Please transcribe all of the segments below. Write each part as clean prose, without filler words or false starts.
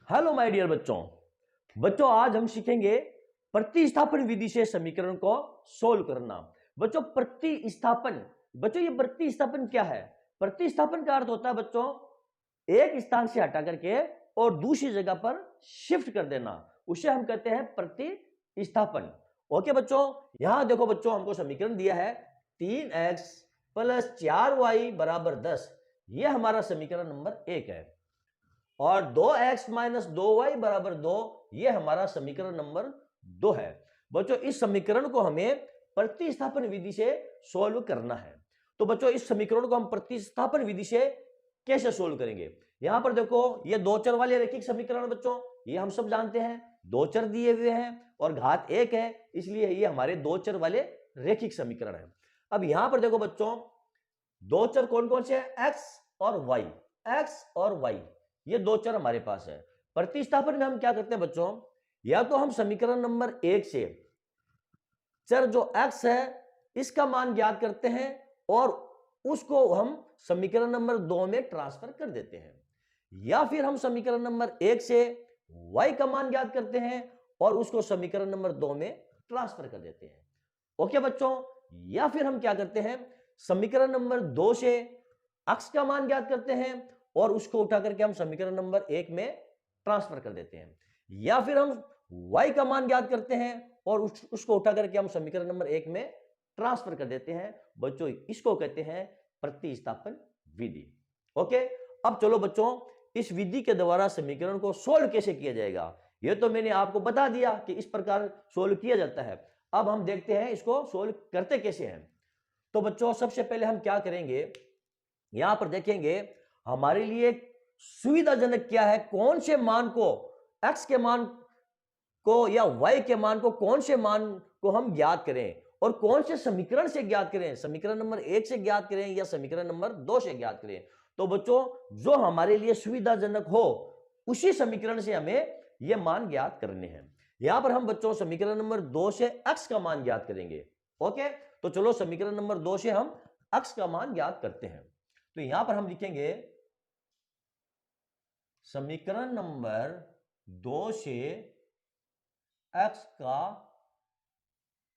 Hello my dear बच्चों आज हम सीखेंगे प्रतिस्थापन विधि से समीकरण को सोल्व करना। बच्चों ये प्रतिस्थापन क्या है? प्रतिस्थापन का अर्थ होता है बच्चों एक स्थान से हटा करके और दूसरी जगह पर शिफ्ट कर देना, उसे हम कहते हैं प्रतिस्थापन। ओके बच्चों, यहां देखो बच्चों हमको समीकरण दिया है 3x + 4y = 10। यह हमारा समीकरण नंबर 1 है और 2x - 2y = 2 ये हमारा समीकरण नंबर 2 है। बच्चों इस समीकरण को हमें प्रतिस्थापन विधि से सोल्व करना है। तो बच्चों इस समीकरण को हम प्रतिस्थापन विधि से कैसे सोल्व करेंगे? यहां पर देखो ये दो चर वाले रैखिक समीकरण बच्चों, ये हम सब जानते हैं, दो चर दिए हुए हैं और घात 1 है, इसलिए ये हमारे दो चर वाले रैखिक समीकरण है। अब यहां पर देखो बच्चों दो चर कौन कौन से हैं? एक्स और वाई, ये दो चर हमारे पास है। प्रतिस्थापन में हम क्या करते हैं बच्चों, या तो हम समीकरण नंबर 1 से चर जो x है इसका मान ज्ञात करते हैं और उसको हम समीकरण नंबर 2 में ट्रांसफर कर देते हैं, या फिर हम समीकरण नंबर 1 से y का मान ज्ञात करते हैं और उसको समीकरण नंबर 2 में ट्रांसफर कर देते हैं। ओके बच्चों, या फिर हम क्या करते हैं समीकरण नंबर 2 से x का मान ज्ञात करते हैं और उसको उठा करके हम समीकरण नंबर 1 में ट्रांसफर कर देते हैं, या फिर हम y का मान ज्ञात करते हैं और उसको उठा करके हम समीकरण नंबर 1 में ट्रांसफर कर देते हैं। बच्चों इसको कहते हैं प्रतिस्थापन विधि। ओके, अब चलो बच्चों इस विधि के द्वारा समीकरण को सोल्व कैसे किया जाएगा, यह तो मैंने आपको बता दिया कि इस प्रकार सोल्व किया जाता है। अब हम देखते हैं इसको सोल्व करते कैसे हैं। तो बच्चों सबसे पहले हम क्या करेंगे, यहां पर देखेंगे हमारे लिए सुविधाजनक क्या है, कौन से मान को x के मान को या y के मान को, कौन से मान को हम ज्ञात करें और कौन से समीकरण से ज्ञात करें, समीकरण नंबर 1 से ज्ञात करें या समीकरण नंबर 2 से ज्ञात करें। तो बच्चों जो हमारे लिए सुविधाजनक हो उसी समीकरण से हमें यह मान ज्ञात करने हैं। यहां पर हम बच्चों समीकरण नंबर 2 से x का मान ज्ञात करेंगे। ओके, तो चलो समीकरण नंबर 2 से हम x का मान ज्ञात करते हैं। तो यहां पर हम लिखेंगे समीकरण नंबर 2 से x का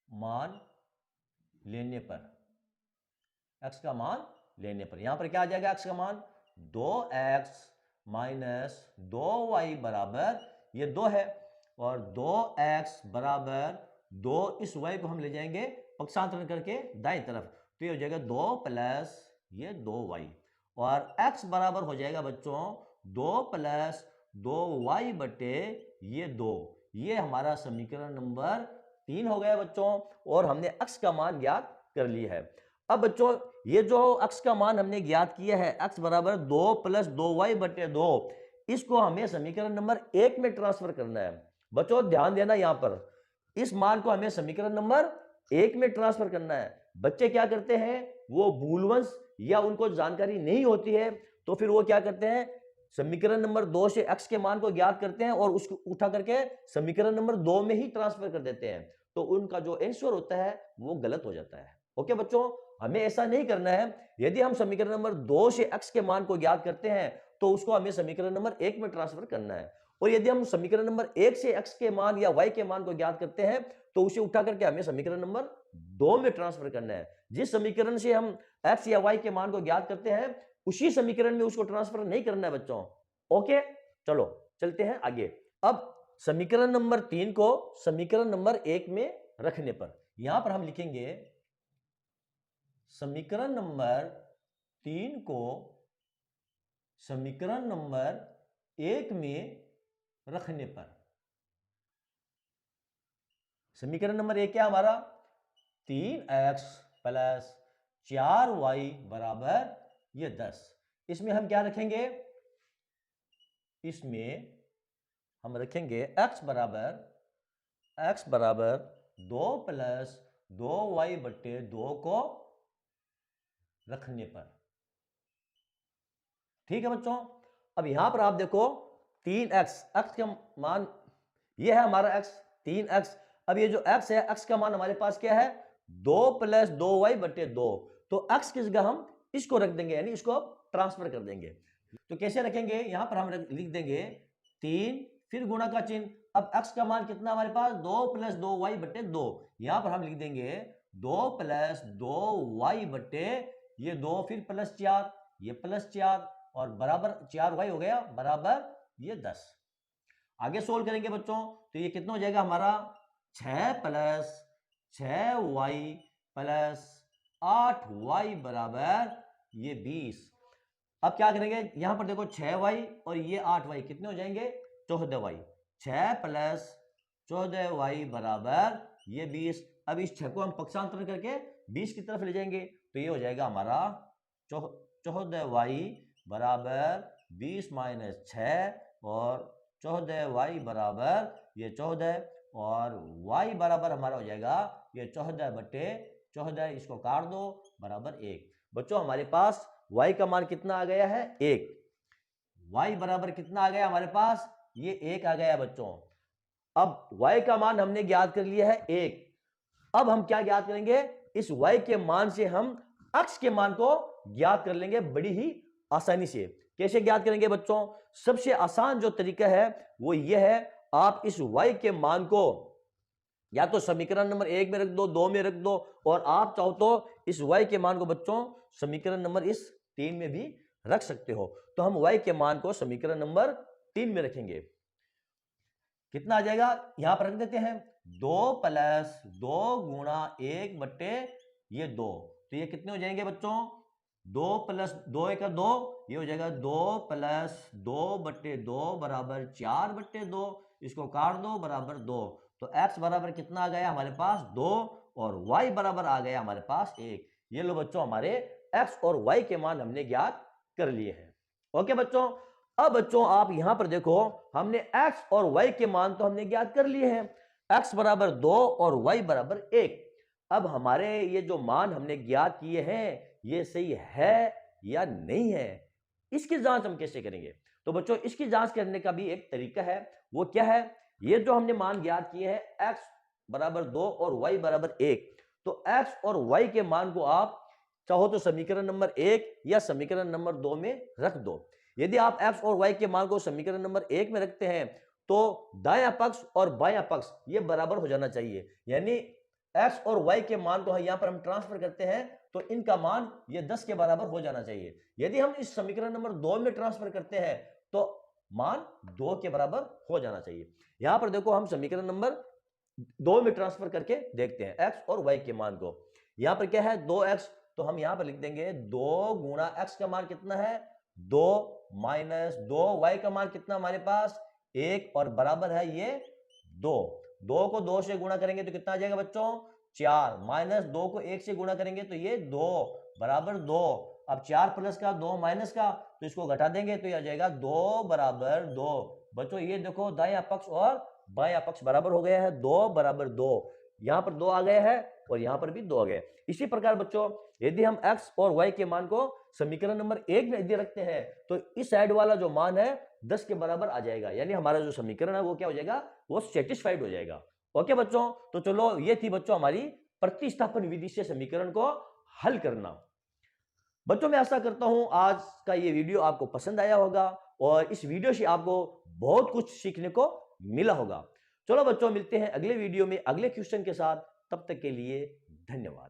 मान लेने पर, x का मान लेने पर यहां पर क्या आ जाएगा, x का मान 2x - 2y बराबर ये 2 है और 2x बराबर 2, इस y को हम ले जाएंगे पक्षांतरण करके दाईं तरफ, तो ये हो जाएगा 2 प्लस ये 2y और x बराबर हो जाएगा बच्चों 2 प्लस 2y बटे ये 2। ये हमारा समीकरण नंबर 3 हो गया बच्चों और हमने x का मान ज्ञात कर लिया है। अब बच्चों ये जो x का मान हमने ज्ञात किया है x बराबर 2 प्लस 2y बटे 2, इसको हमें समीकरण नंबर 1 में ट्रांसफर करना है। बच्चों ध्यान देना, यहां पर इस मान को हमें समीकरण नंबर 1 में ट्रांसफर करना है। बच्चे क्या करते हैं, वो भूलवंश या उनको जानकारी नहीं होती है तो फिर वो क्या करते हैं समीकरण नंबर 2 से x के मान को ज्ञात करते हैं और उसको उठा करके समीकरण नंबर 2 में ही ट्रांसफर कर देते हैं, तो उनका जो आंसर होता है वो गलत हो जाता है। ओके बच्चों, हमें ऐसा नहीं करना है। यदि हम समीकरण नंबर 2 से x के मान को ज्ञात करते हैं तो उसको हमें समीकरण नंबर 1 में ट्रांसफर करना है, और यदि हम समीकरण नंबर 1 से x के मान या y के मान को ज्ञात करते हैं तो उसे उठा करके हमें समीकरण नंबर 2 में ट्रांसफर करना है। जिस समीकरण से हम x या y के मान को ज्ञात करते हैं उसी समीकरण में उसको ट्रांसफर नहीं करना है बच्चों। ओके, चलो चलते हैं आगे। अब समीकरण नंबर 3 को समीकरण नंबर 1 में रखने पर यहां पर हम लिखेंगे समीकरण नंबर 3 को समीकरण नंबर 1 में रखने पर, समीकरण नंबर 1 क्या हमारा 3x + 4y बराबर ये 10। इसमें हम क्या रखेंगे, इसमें हम रखेंगे x बराबर 2 प्लस 2y बटे 2 को रखने पर। ठीक है बच्चों, अब यहां पर आप देखो 3x, x का मान ये है हमारा x 3x। अब ये जो x है x का मान हमारे पास क्या है 2 प्लस 2y बटे 2, तो x की जगह हम इसको रख देंगे, यानी इसको ट्रांसफर कर देंगे। तो कैसे रखेंगे, यहां पर हम लिख देंगे 3, फिर गुणा का चिन्ह। अब x का मान कितना हमारे पास 2 + 2y बटे 2। यहां पर हम लिख देंगे 2 + 2y बटे ये 2, फिर +4, ये +4 और बराबर 4y हो गया बराबर ये 10। आगे सोल्व करेंगे बच्चों तो ये कितना हो जाएगा हमारा 6 + 6y + 8y बराबर ये 20। अब क्या करेंगे यहां पर देखो 6y और ये 8y कितने हो जाएंगे 14y। 6 + 14y बराबर ये 20। अब इस 6 को हम पक्षांतर करके 20 की तरफ ले जाएंगे तो ये हो जाएगा हमारा 14y बराबर 20 - 6 और 14y बराबर ये 14 और y बराबर हमारा हो जाएगा ये 14 बटे 14। इसको काट दो बराबर 1। बच्चों हमारे पास y का मान कितना आ गया है 1। y बराबर कितना आ गया हमारे पास ये 1 आ गया बच्चों। अब y का मान हमने ज्ञात कर लिया है 1। अब हम क्या ज्ञात करेंगे इस y के मान से हम x के मान को ज्ञात कर लेंगे बड़ी ही आसानी से। कैसे ज्ञात करेंगे बच्चों? सबसे आसान जो तरीका है वो ये है, आप इस y के मान को या तो समीकरण नंबर 1 में रख दो, 2 में रख दो, और आप चाहो तो इस y के मान को बच्चों समीकरण नंबर इस 3 में भी रख सकते हो। तो हम y के मान को समीकरण नंबर 3 में रखेंगे। कितना आ जाएगा यहां पर रख देते हैं 2 + 2 गुणा 1 बटे ये 2। तो ये कितने हो जाएंगे बच्चों 2 + 2 = 2, ये हो जाएगा 2 + 2 बटे 2 बराबर 4 बटे 2। इसको काट दो बराबर 2। तो x बराबर कितना आ गया हमारे पास 2 और y बराबर आ गया हमारे पास 1। ये लो बच्चों हमारे x और y के मान हमने ज्ञात कर लिए हैं। ओके बच्चों, अब बच्चों आप यहां पर देखो हमने x और y के मान तो हमने ज्ञात कर लिए हैं, x बराबर 2 और y बराबर 1। अब हमारे ये जो मान हमने ज्ञात किए हैं ये सही है या नहीं है, इसकी जांच हम कैसे करेंगे? तो बच्चों इसकी जांच करने का भी एक तरीका है। वो क्या है? ये जो हमने मान ज्ञात किए हैं x बराबर 2 और y बराबर 1, तो x और y के मान को आप चाहो तो समीकरण नंबर 1 या समीकरण नंबर 2 में रख दो। यदि आप x और y के मान को समीकरण नंबर 1 में रखते हैं तो दायां पक्ष और बायां पक्ष ये बराबर हो जाना चाहिए, यानी x और y के मान को यहां पर हम ट्रांसफर करते हैं तो इनका मान ये 10 के बराबर हो जाना चाहिए। यदि हम इस समीकरण नंबर 2 में ट्रांसफर करते हैं तो मान 2 के बराबर हो जाना चाहिए। यहां पर देखो हम समीकरण नंबर 2 में ट्रांसफर करके देखते हैं x और y के मान को। यहां पर क्या है 2x, तो हम यहां पर लिख देंगे 2 गुणा x का मान कितना है 2 माइनस 2, y का मान कितना हमारे पास 1 और बराबर है ये 2। 2 को 2 से गुणा करेंगे तो कितना आ जाएगा बच्चों 4, माइनस 2 को 1 से गुणा करेंगे तो ये 2 बराबर 2। अब 4 प्लस का 2 माइनस का, तो इसको घटा देंगे तो ये आ जाएगा 2 बराबर 2। बच्चों ये देखो दायां पक्ष और बायां पक्ष बराबर हो गया है, 2 बराबर 2। यहां पर 2 आ गया है और यहां पर भी 2 आ गया। इसी प्रकार बच्चों यदि हम x और y के मान को समीकरण नंबर 1 में यदि रखते हैं तो इस साइड वाला जो मान है 10 के बराबर आ जाएगा, यानी हमारा जो समीकरण है वो क्या हो जाएगा वो सेटिस्फाइड हो जाएगा। ओके बच्चों, तो चलो ये थी बच्चों हमारी प्रतिस्थापन विधि से समीकरण को हल करना। बच्चों मैं आशा करता हूं आज का ये वीडियो आपको पसंद आया होगा और इस वीडियो से आपको बहुत कुछ सीखने को मिला होगा। चलो बच्चों मिलते हैं अगले वीडियो में अगले क्वेश्चन के साथ, तब तक के लिए धन्यवाद।